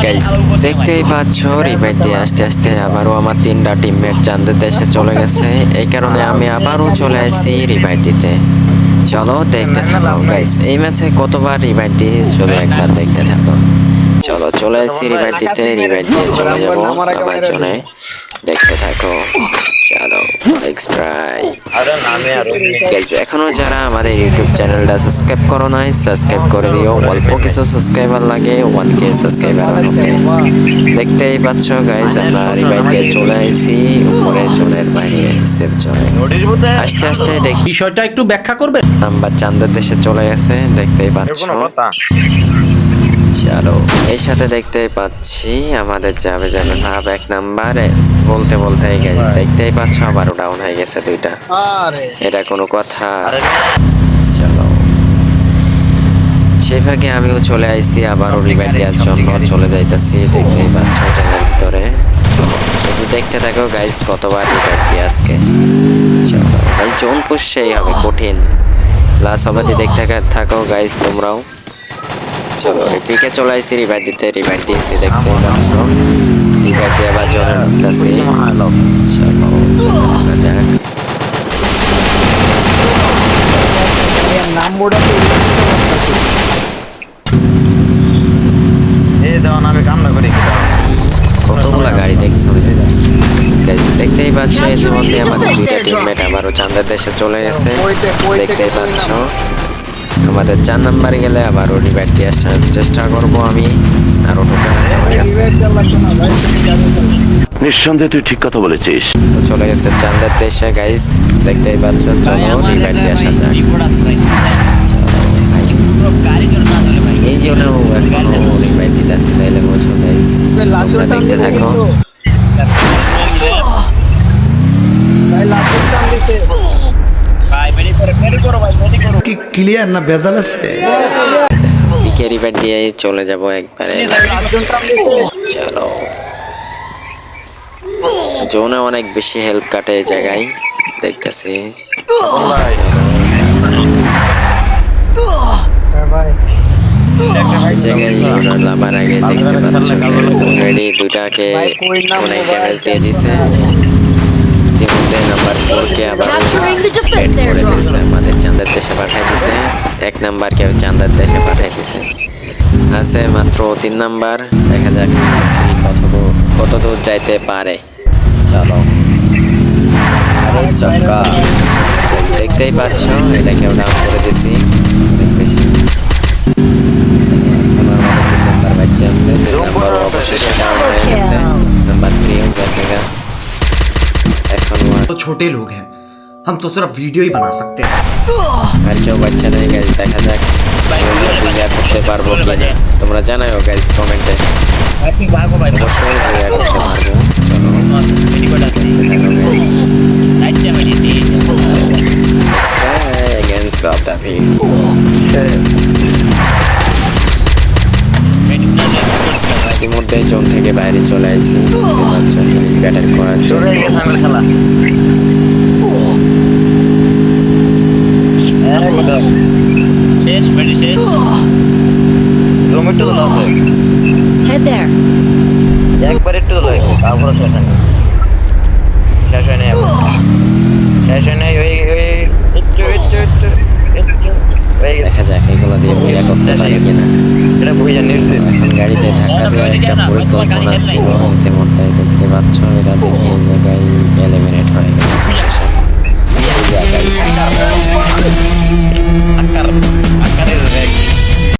Guys দেখতেই পাচ্ছ revive দিয়ে আস্তে আস্তে আবারও আমার 3টা টিমমেট চাঁদের দেশে চলে গেছে। এই কারণে আমি আবারও চলে আসছি রিভাইভ দিতে। চলো দেখতে থাকো গাইস, এই ম্যাচে কতবার রিভাইভ দিই শুধু একবার দেখতে থাকো। চলো চলে আসছি রিভাইভ দিতে, রিভাইভ দিয়ে চলে যাবো আমার জোনে। দেখতে থাকো, চলো এক্সট্রাই গাইস। এখনো যারা আমাদের ইউটিউব চ্যানেলটা সাবস্ক্রাইব করো নাই, সাবস্ক্রাইব করে দিও। অল্প কিছু সাবস্ক্রাইবার লাগে 1K সাবস্ক্রাইবার হতে। দেখতেই পাচ্ছ গাইস, আমরা রিভাইভ দিয়ে চলে আসছি উপরে জোনের বাইরে সেফ জোনে। আস্তে আস্তে দেখি বিষয়টা একটু ব্যাখ্যা করবে। নাম্বার চাঁদের দেশে চলে গেছে, দেখতেই পাচ্ছ। চলো এর সাথে দেখতেই পাচ্ছি আমাদের যাবে যেন হাব 1 নাম্বারে। বলতে বলতে গাইস দেখতেই পাচ্ছ আবারও ডাউন হয়ে গেছে 2টা। এটা কোনো কথা? চলো সেই ফাঁকে আমিও চলে আইছি আবারও রিভাইভ দেওয়ার জন্য চলে যাইতাছি। দেখতেই পাচ্ছ জনের ভিতরে। শুধু দেখতে থাকো গাইস কতবার রিভাইভ দিয়ে আজকে। চলো ভাই জোন পুষছেই হবে, কঠিন। লাস্ট অবধি দেখতে থাকো গাইস তোমরাও। চলো রিপিকে চলে আইছি রিভাইভ দিতে, রিভাইভ দিয়েছি দেখতে পাচ্ছ। রিভাইভ দিয়ে আবার জোনে ঢুকতেছি। চলো যাক কতগুলা গাড়ি দেখছো দেখতেই পাচ্ছ। এর মধ্যে আমাদের 2টা টিমমেট আবারও চাঁদের দেশে চলে গেছে। দেখতেই পাচ্ছ আমাদের 4 নাম্বারে গেলে আবারও রিভাইভ দিয়ে আসার চেষ্টা করবো আমি। আরো টোকেন আছে আমার কাছে। নিঃসন্দেহে তুই ঠিক কথা বলেছিস। চলে গেছে চাঁদের দেশে গাইস, দেখতেই পাচ্ছ। চলো রিভাইভ দিয়ে আসা যাক। এই জন্যও এখনো রিভাইভ দিতে আসি, তাইলে বোঝো গাইস। তোমরা দেখতে থাকো। কি ক্লিয়ার না ভেজাল আছে? পিকে রিভাইভ দিয়ে চলে যাব একবারে। চলো জোনে অনেক বেশি হেল্প কাটে এই জায়গায়, দেখতেছি। এই জায়গায় লাভার আগে দেখতে পাচ্ছ অলরেডি 2টাকে অনেক ড্যামেজ দিয়ে দিছে। ইতিমধ্যে নাম্বার 4কে আবার হেড করে দিয়েছে, আমাদের চাঁদের দেশে পাঠাই দিছে। 1 নাম্বারকে চাঁদের দেশে পাঠাই দিছে। আছে মাত্র 3 নাম্বার। দেখা যাক কত দূর যাইতে পারে। চলো আরে চক্কা দেখতেই পাচ্ছ, এটাকেও ডাউন করে দিছি অনেক বেশি। আমাদের 3 নাম্বার বাচ্চা আছে, 3 নাম্বার অবশেষে ডাউন হয়ে গেছে। নাম্বার 3 গেছে গা। तो छोटे लोग हैं, हम तो सिर्फ वीडियो ही बना सकते हैं। আর কেউ বাচ্চা নেই গাইস, দেখা যাক ভিডিও করতে পারবো কিনা। তোমরা জানাও গাইস কমেন্টে। অবশ্যই ভিডিও করতে পারবো। Against of the ইতিমধ্যে জোন থেকে বাইরে চলে আসছি। ব্যাটারি করার জন্য Head there. একবার একটু তারপরে শেষ হয় নাই দেখা যাক এগুলো দিয়ে বইয়া করতে পারি কিনা। এটা বই জানি এখন গাড়িতে ধাক্কা দেওয়ার একটা পরিকল্পনা ছিল। ইতিমধ্যে দেখতে পাচ্ছ এরা দেখি এই জায়গায় এলিমিনেট হয়ে গেছে।